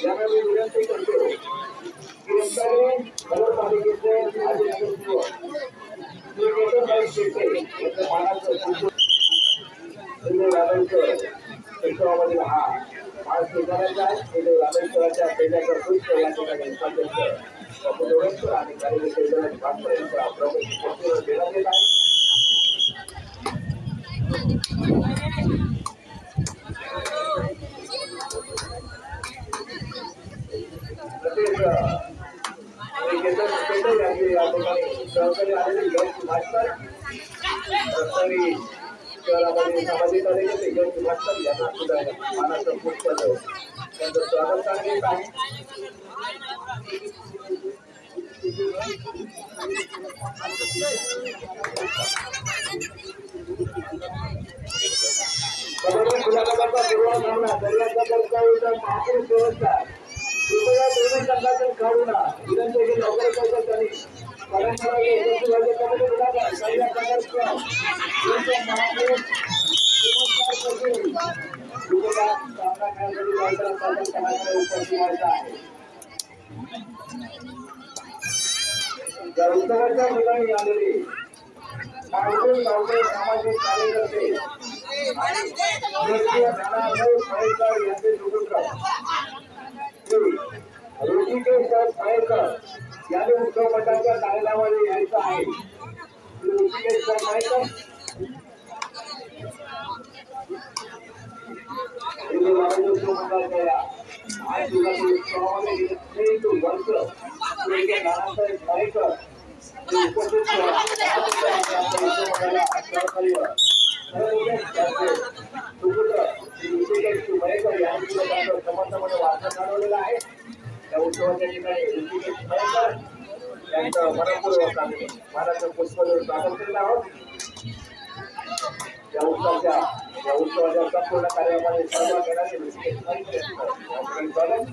यावेळी विनंती करतो की नगरपालिकेचे माजी नगरसेवक श्री केशवभाई शेट्टे यांच्या मानाचं क्षेत्रामध्ये हा आज स्वीकारायचा आहे. रामेश्वराच्या पेट्याचा पुष्प या ठिकाणी आणि कार्यकर्त्यांच्या बांधकामांचा प्रमुख देण्यात येत आहे. सहकारी आलेले गट मास्तर रस्त्याने शहरामध्ये सामाजिक कार्यकर्ते गट मास्तर यांना सुद्धा मानाचं पुष्प त्यांचं स्वागत करण्यात आहे. महापुरुष व्यवस्था कृपया दोन्ही संघातून काढून विनंती लवकर त्यांनी उत्सवाच्या ठिकाणी आलेले सामाजिक कार्यकर्ते यांचे ऋषिकेश पायकर याने उत्सव मंडळाच्या कार्यक्रमामध्ये यायचं आहे. ऋषिकेश पायकर उत्सव मंडळाच्या आज उत्सवामध्ये नानासाहेब पायकर उपस्थित ऋषिकेश पायकर यांनी समर्थामध्ये वार्ता चालवलेला आहे. त्या उत्सवाच्या ठिकाणी ऋषिकेश पायकर यांचं मनपूर्वक आम्ही मानाचं पुष्प स्वागत करीत आहोत. या उत्सवाच्या संपूर्ण कार्यामध्ये सहभाग घेणारे ऋषिकेश पायकर यांचं स्वागत.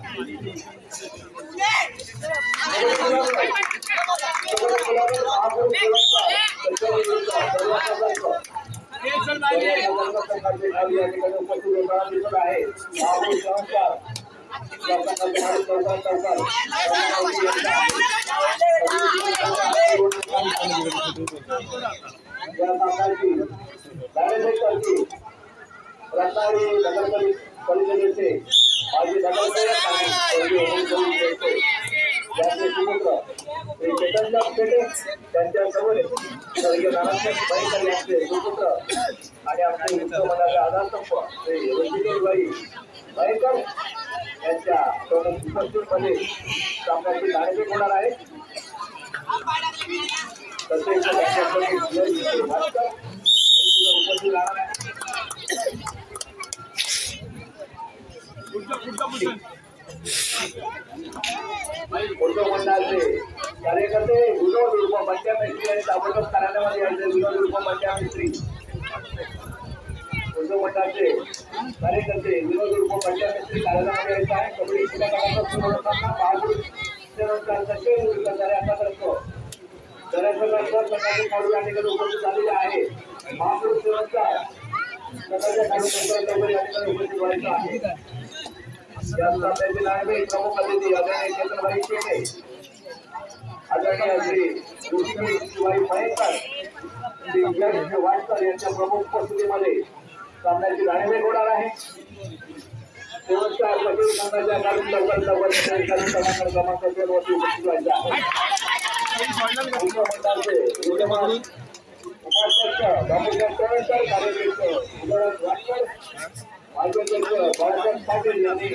रत्नागिरी नगरपालिकेचे माजी नगरसेवक त्यांच्या समोर स्वर्गीय नानासाहेब पायकर यांचे सुपुत्र आणि आमचे उत्सव मंडळाचे आधारस्तंभ श्री ऋषिकेशभाई पायकर यांच्या उपस्थितीमध्ये सामन्याची नाणेफेक होणार आहे. तसेच उपस्थित राहणार आहे. उत्सव मंडळाचे कार्यकर्ते विनोद उर्फ मंड्या मिस्त्री आणि ताबडतोब कार्यालयामध्ये यायचे. विनोद उर्फ मंड्या मिस्त्री उत्सव मंडळाचे कार्यकर्ते विनोद उर्फ मंड्या मिस्त्री कार्यालयामध्ये यायचं आहे. कबड्डी क्रीडा गटाचा सुरू होताना या ठिकाणी उपस्थित झालेले आहे. महापुरुष व्यवस्था उपस्थित व्हायचं आहे. या स्पर्धेचे नाणे प्रमुख अतिथी आदरणीय केशवभाई शेट्टे, आदरणीय श्री ऋषिकेशभाई पायकर, श्री यश वाडकर यांच्या प्रमुख उपस्थितीमध्ये सामन्याची नाणेफेक होणार आहे. व्यवस्था पटेल संघाच्या काढून क्रमांक 2 वरती उपस्थित व्हायचे आहे. उपाध्यक्ष दामोदर तळेकर, कार्याध्यक्ष उदयराज वाडकर, मार्गदर्शक बाळासाहेब पाटील यांनी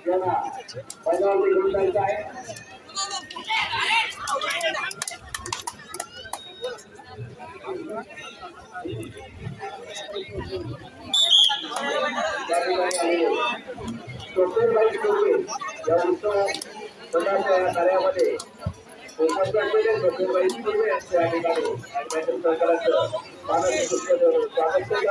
यांना मैदानावर घेऊन जायचं आहे. या उत्सव मंडळाच्या कार्यामध्ये उपस्थित असलेले डॉक्टर यांच्या ठिकाणी सरकाराचं मानसिक स्वागत केलं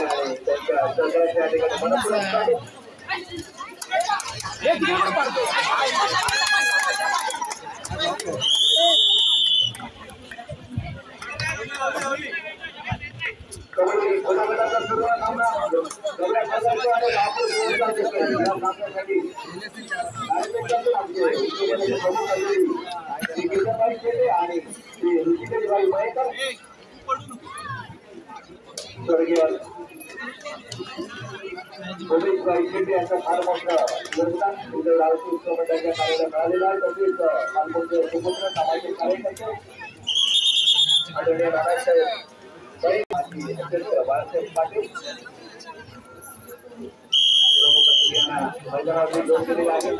आणि त्यांच्या सरकाराच्या ठिकाणी मनपूर्वक स्वागत. गटाचा सुरुवात सामना सगळ्या प्रकारचे आणि लाखो सामन्यासाठी आणि ऋषिकेशभाई मयेकर स्वर्गीय उमेशभाई शेट्टी यांचं फार मोठं योगदान उदय रावती उत्सव मंडळाच्या कार्याला मिळालेलं आहे. तसेच फार मोठे सुपुत्र सामाजिक कार्यकर्ते आदरणीय राणासाहेब बाळासाहेब पाटील यांना मैदानावरती जोड दिलेला आहे.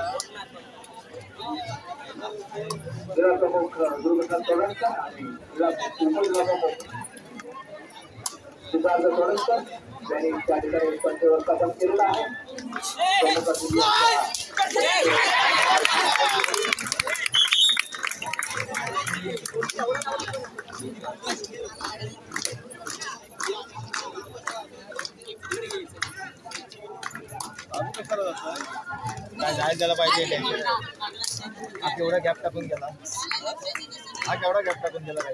जिल्हा प्रमुख गुरुप्रसाद तोडणकर आणि जिल्हा उपजिल्हाप्रमुख सिद्धार्थ तोडणकर यांनी त्या ठिकाणी पंच व्यवस्थापन केलेलं आहे. काय जायला पाहिजे हा केवढा गॅप टाकून गेला हा केवढा गॅप टाकून गेला काय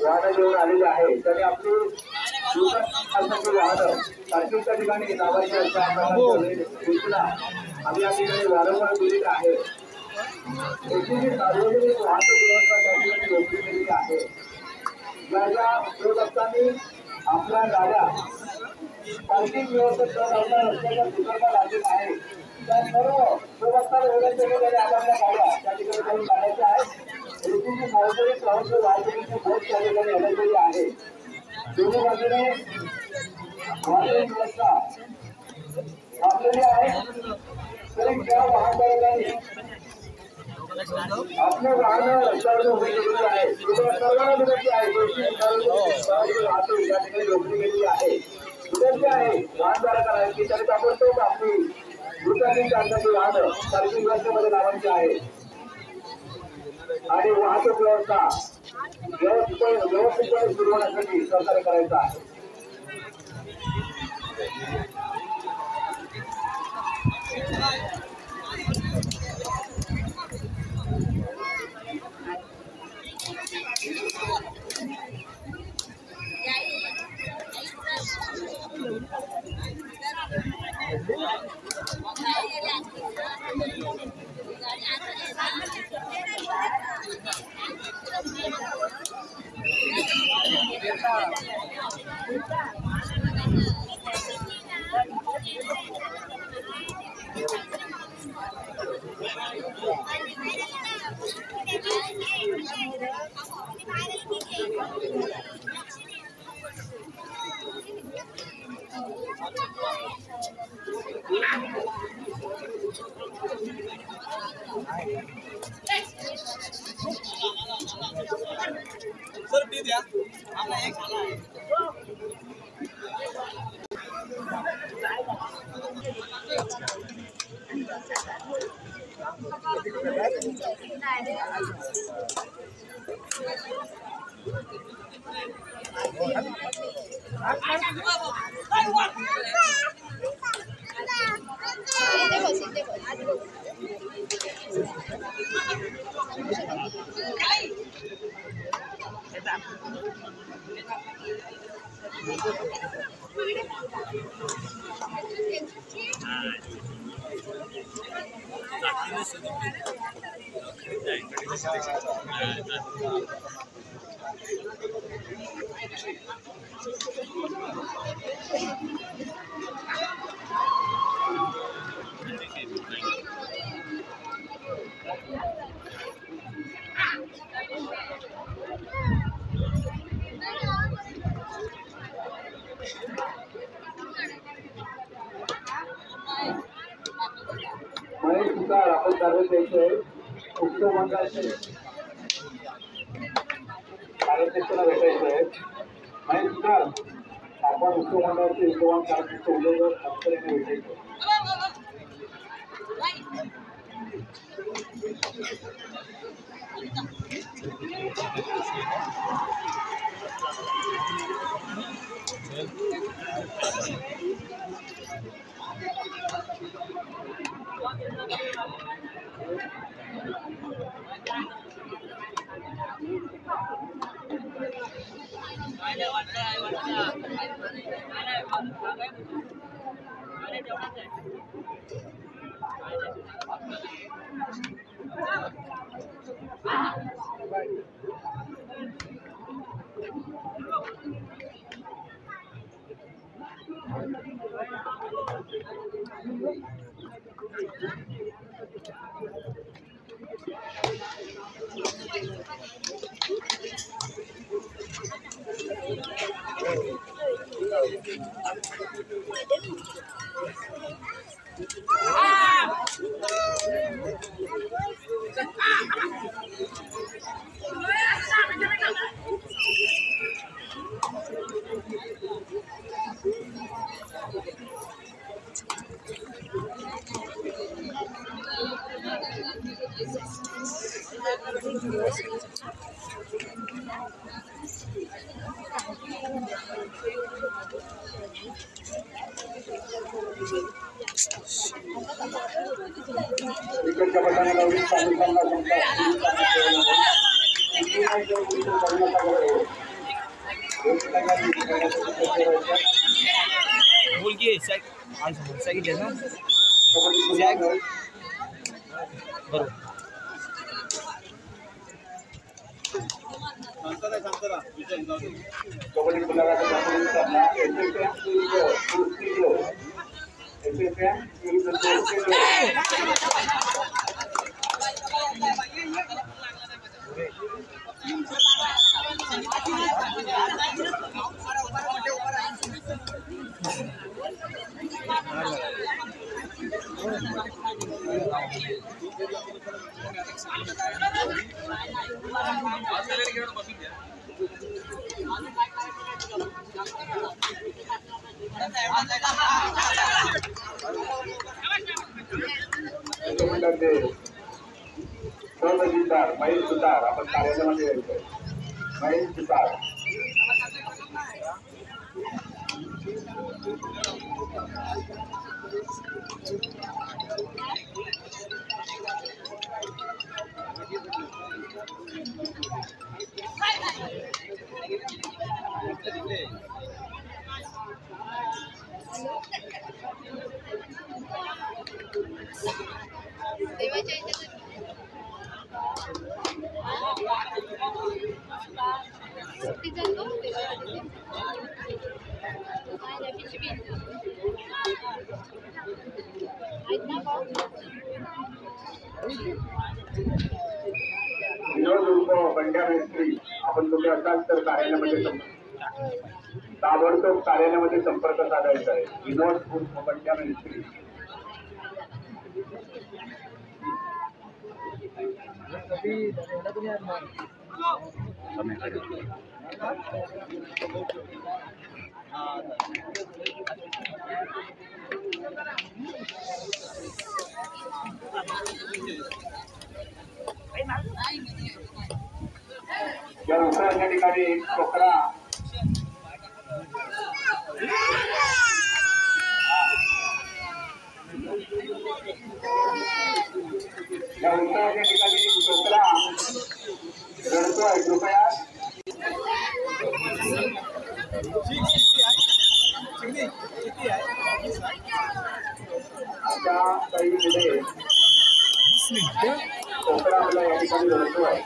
वाहन घेऊन आलेले आहे. त्याने आपली वाहनं पार्किंगच्या ठिकाणी लावायची सूचना आम्ही या ठिकाणी वारंवार दिलेली आहे. सार्वजनिक वाहतूक व्यवस्था त्या ठिकाणी योग्य केलेली आहे. ज्या ज्या उद्योजकांनी आपल्या गाड्या पार्किंग व्यवस्थेत रस्त्याच्या सुधारणा लागलेल्या आहे त्या सर्व व्यवस्था वेगळ्या आपापल्या गाड्या त्या ठिकाणी जाऊन काढायच्या आहेत. ऋतूची सार्वजनिक वाहतुकीची बोट त्या ठिकाणी अडकलेली आहे. दोन्ही बाजूने वाहतूक व्यवस्था आपलेली आहे. तरी त्या वाहनधारकांनी आपले वाहन रस्त्यावर उभी केलेली आहे. सर्वांना विनंती आहे वाहतूक या ठिकाणी रोखली गेलेली आहे. विनंती आहे वाहनधारकांना की त्यांनी ताबडतोब आपली दुचाकी चालकाची वाहनं पार्किंग व्यवस्थेमध्ये लावायची आहे आणि वाहतूक व्यवस्था व्यवस्थितपणे सुरू होण्यासाठी सहकार्य करायचं आहे. आपण सर्व द्यायचे उत्सव मंडळाचे कार्यकर्त्यांना भेटायचं आहे. माहिती सुद्धा आपण उत्सव मंडळाचे युवक कार्यकर्ते उद्योजक शेतकऱ्यांना भेटायचं. इकडच्या पटाला मुलगी सांगितले ना बरोबर कबड्डी सहजिदार महेश सुतार आपण कार्यालयामध्ये येतोय महेश सुतार बंड्या मेस्त्री आपण तुम्ही असाल तर कार्यालयामध्ये ताबडतोब कार्यालयामध्ये संपर्क साधायचा आहे. विनोद उर्फ बंड्या मेस्त्री या दुसऱ्या ठिकाणी एक कोकरा या उत्तराच्या ठिकाणी कोकरा रडतोय कृपया अशा काही मुले कोकरा मला या ठिकाणी रडतोय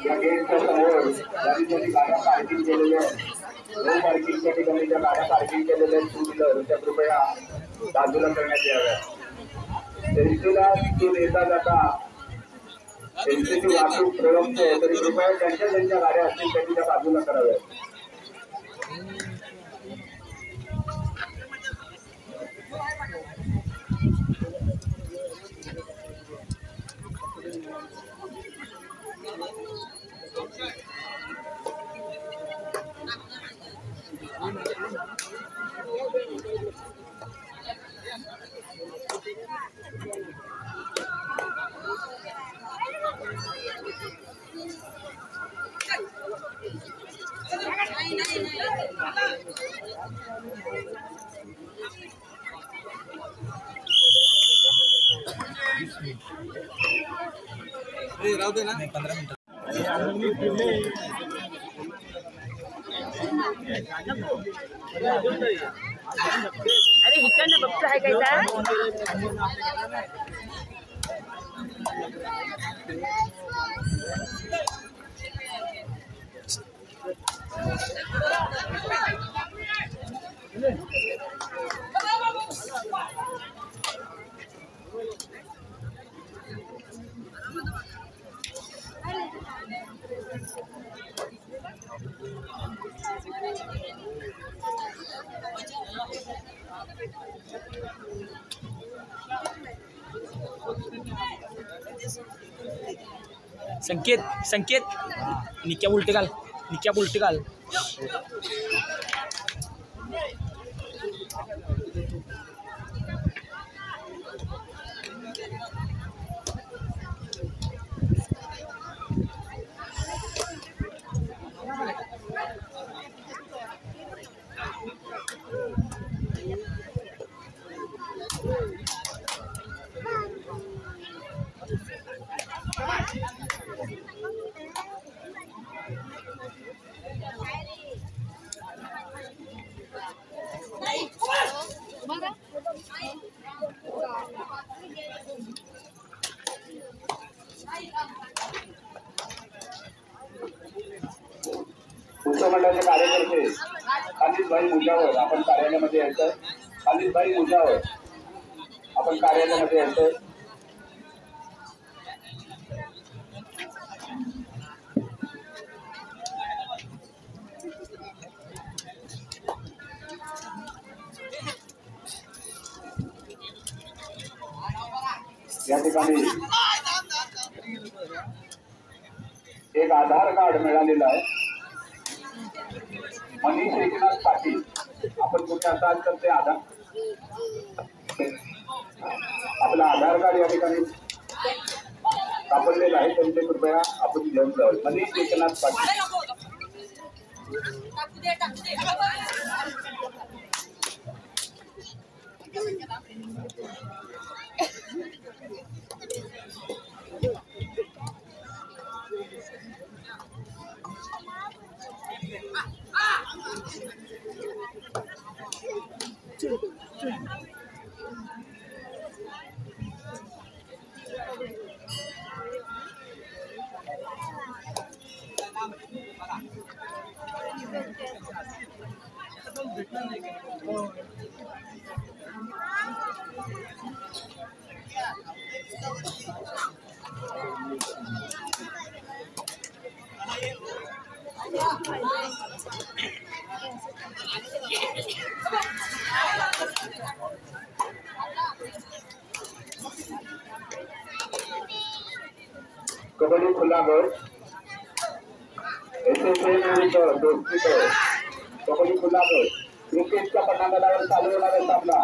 या गेटच्या समोर गाड्या पार्किंग केलेल्या नो पार्किंगच्या ठिकाणी ज्या गाड्या पार्किंग केलेल्या आहेत टू व्हीलर त्या कृपया बाजूला करण्यात याव्या. एसटीला तिथून येता जाता एसटीची वाहतूक प्रलंबते तरी कृपया ज्यांच्या गाड्या असतील त्यांनी त्या बाजूला कराव्यात. होते ना 15 मिनिटं. अरे इकडनं बघतो आहे काय का संकेत संकेत निक्या उलटे घाल निक्या उलटे घाल उत्सव मंडळाचे कार्यकर्ते खालिदभाई मुजावर आपण कार्यालयामध्ये यायचं. खालिदभाई मुजावर आपण कार्यालयामध्ये यायचं. या ठिकाणी एक आधार कार्ड मिळालेलं आहे. मनीष एकनाथ पाटील आपण कुठे असाल तर ते आधार आपलं आधार कार्ड या ठिकाणी सापडलेलं आहे. त्यांचे कृपया आपण घेऊन जाऊ. मनीष एकनाथ पाटील कबड्डी खुला गट SSA विरुद्ध दोस्ती गट. कबड्डी खुला गट क्रिकेटच्या पटांगणावर चालू होणार आहे सामना.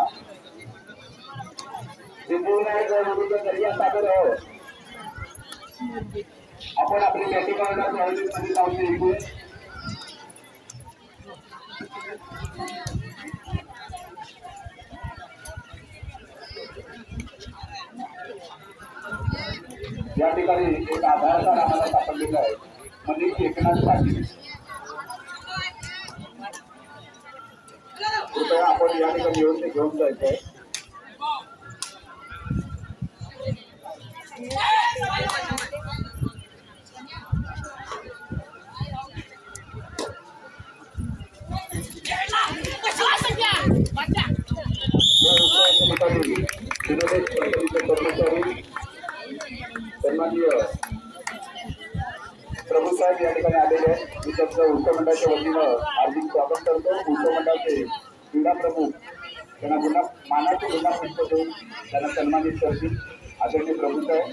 सिंधुविनायक विरुद्ध दर्या सागर हो. आपण आपली बॅटिंग करण्यास मध्ये लावून येऊ. या ठिकाणी एक आधार कार्ड आम्हाला सापडलेलं आहे. मनीष एकनाथ पाटील कृपया आपण या ठिकाणी येऊन ते घेऊन जायचं आहे. कर्मचारी सन्माननीय प्रभू साहेब या ठिकाणी आलेले आहेत. मी त्यांचं उत्सव मंडळाच्या वतीनं हार्दिक स्वागत करतो. उत्सव मंडळाचे क्रीडा प्रमुख त्यांना गुन्हा मानाचे गुन्हा संच देऊन त्यांना सन्मानित करतील. आदरणीय प्रभू साहेब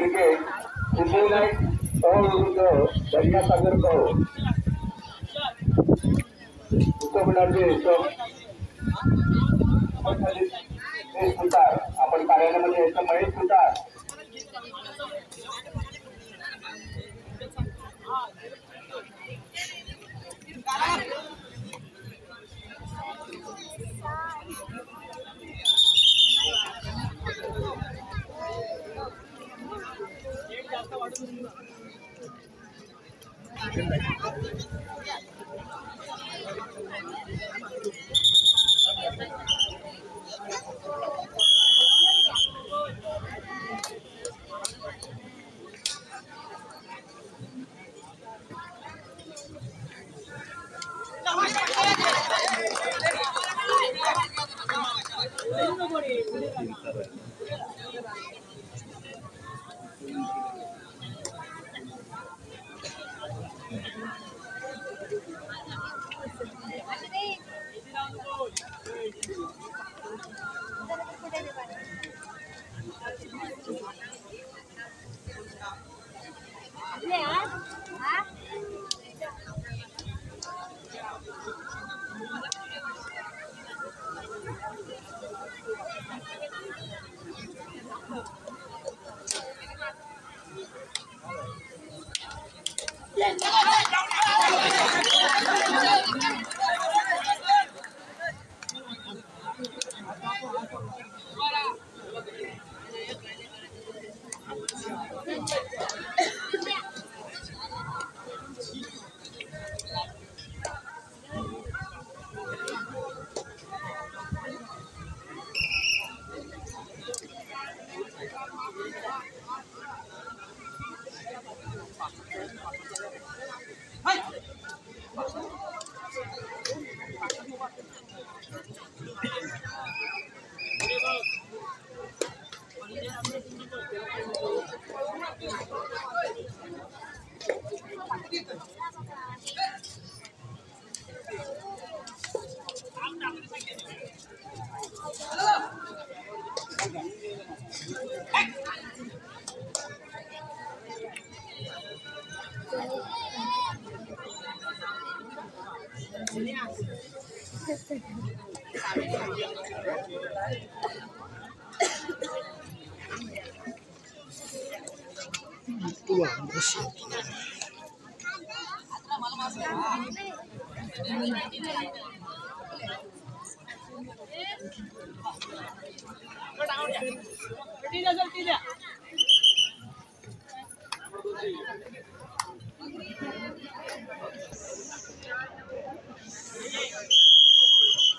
क्रिकेट सिद्धिविनायक विरुद्ध दर्यासागर कहो उत्तमनाचे सुतार आपण कार्यालयामध्ये यायचं महेश सुतार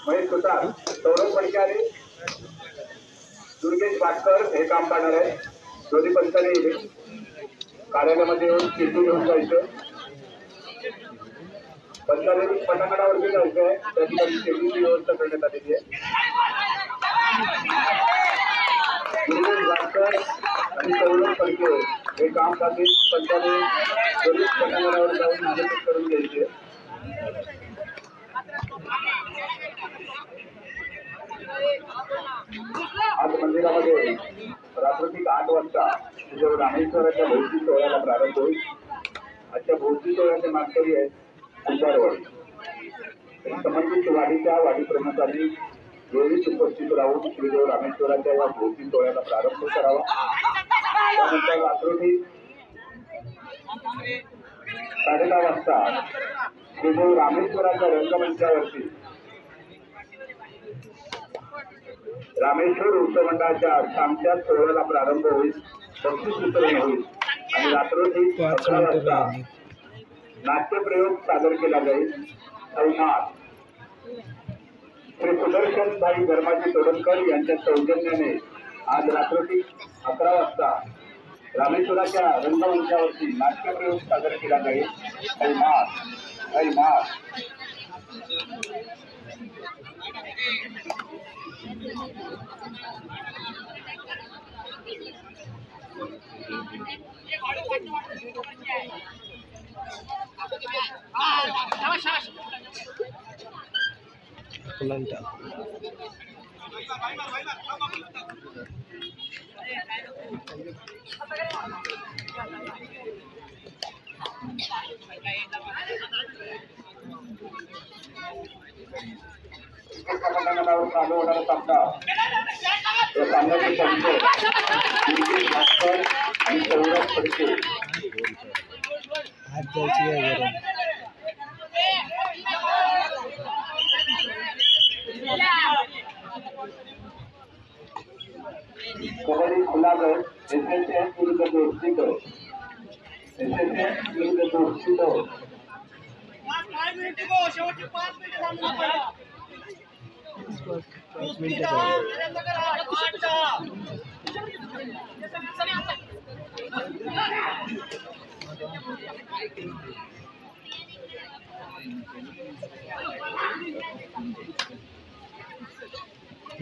महेश सुतार सौरभ पडक्यारे दुर्गेश भाटकर हे काम करणार आहे दोन्ही पंचांनी कार्यालयामध्ये येऊन चिठ्ठी घेऊन जायचं पंचायत पटांगणावरती जायचं आहे त्या ठिकाणी शेतीची व्यवस्था करण्यात आलेली आहे दुर्गेश भाटकर आणि सौरभ पडके हे काम करतील पंचायत दोन्ही पटांगणावर जाऊन मदत करून घ्यायची आज मंदिरामध्ये रात्री 8 वाजता तिथे रामेश्वराच्या भोवती सोहळ्याला प्रारंभ होईल आजच्या भोवती सोहळ्याचे मानकरी आहेत कुंभारवाडी संबंधित वाडीच्या वाडी प्रमुखांनी वेळीच उपस्थित राहून श्रीदेव रामेश्वराच्या या भोवती सोहळ्याला प्रारंभ करावा त्यानंतर रात्री 10:30 वाजता श्रीदेव रामेश्वराच्या रंगमंचावरती रामेश्वर उत्सव मंडळाच्या सांगत्या सोहळ्याला प्रारंभ होईल बक्षीस वितरण होईल आणि रात्री 11 वाजता नाट्यप्रयोग सादर केला जाईल संवाद श्री सुदर्शन भाई धर्माजी तोडणकर यांच्या सौजन्याने आज रात्री 11 वाजता रामेश्वराच्या रंगमंचावरती नाट्यप्रयोग सादर केला जाईल संवाद Kulanta. मैदानावर चालू होणारा सामना या सामन्याचे पंच आणि सौरभ फडके कबड्डी खुला गट एसएसएन विरुद्ध दोस्तीत एसएसएन विरुद्ध दोस्तीत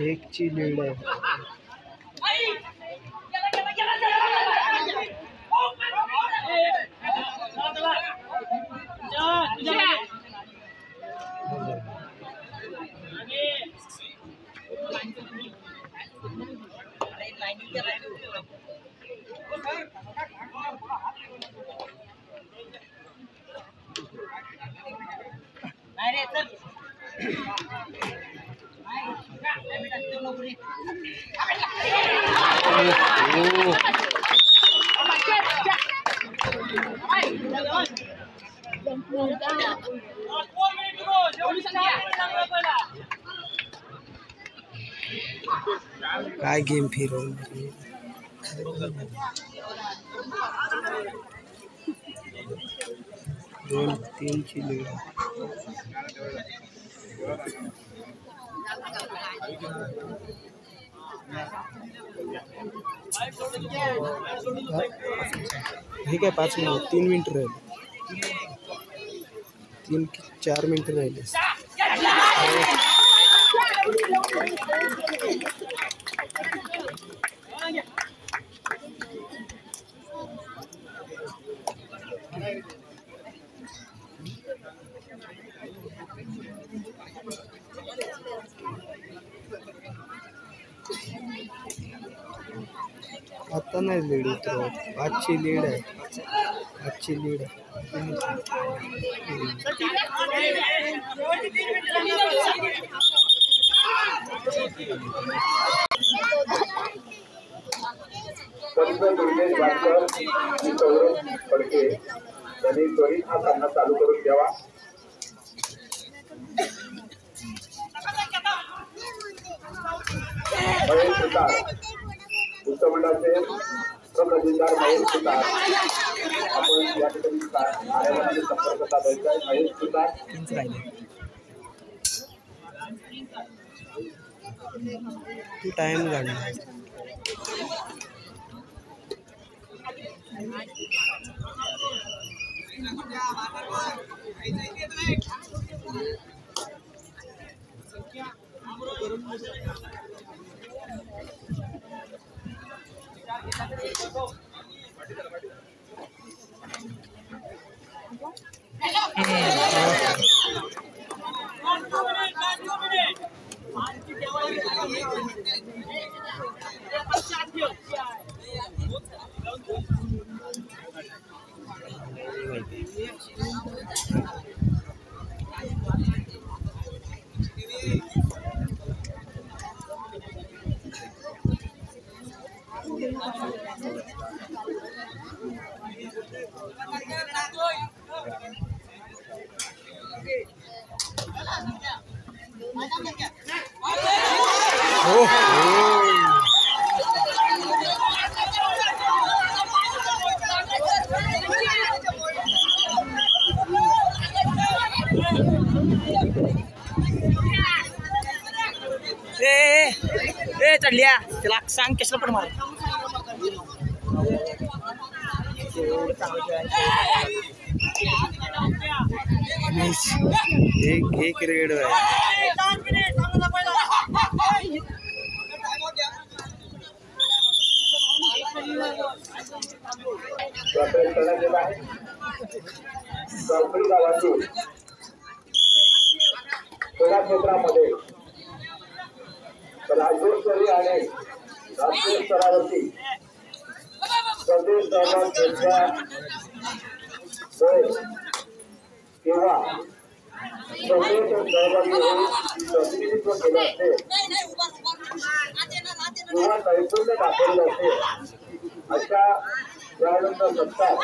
एक ची लीड आहे. काय गेम फिरवून 2-3 ची लीड. ठीक आहे 5 मिनिट 3 मिनिट राहिले 3-4 मिनिट राहिले. आता नाही लीड उतरवत. 5 ची लीड आहे. 5 ची लीड आहे. दुर्गेश भास्कर आणि सौरभ फडके यांनी त्वरित हा सामना चालू करून द्यावा. महेश सुतार उत्तमंडळाचे प्रकल्पदार महेश सुतार आपण या ठिकाणी कार्यालयामध्ये संपर्क साधायचा आहे. महेश सुतार तू टाइम काढला. ए चढल्या त्याला सांग कशाला पण मार. एक रेड आहे. चौकडी गावातील क्रीडा क्षेत्रामध्ये राज्यस्तरीय आणि राष्ट्रीय स्तरावरती प्रदेश सहभाग घेतल्यामुळे किंवा सभेत सहभागी होऊन प्रतिनिधित्व केलं असते किंवा नैपुण्य दाखवलं असते अशा खेळाडूंचा सत्कार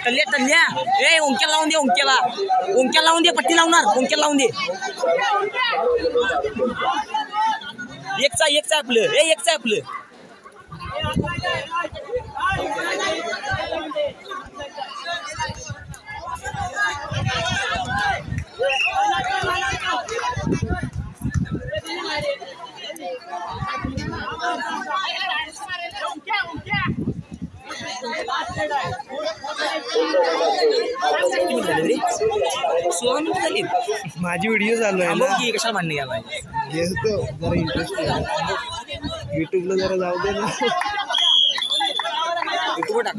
तल्ल्या तल्ल्या ए ओंक्या लावून दे ओंक्या लावून दे पट्टी लावणार ओंक्या लावून दे एकचा आपलं एकचा आपलं माझी व्हिडिओ चालू आहे ना कशाला मांडणी घ्यायला घेतो जरा इंटरेस्ट युट्यूबला जरा जाऊ दे ना युट्यूबवर टाक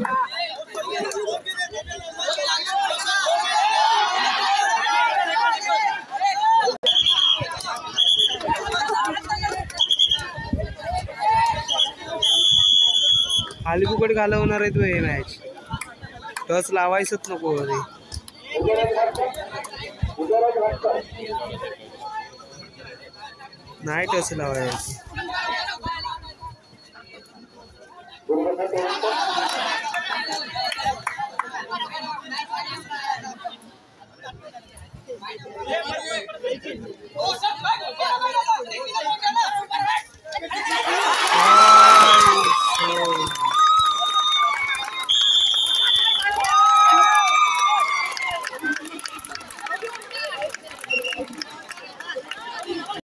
खाली फुकट घालवणार आहे तू हे मॅच टच लावायचंच नको रे नाही टच लावायचं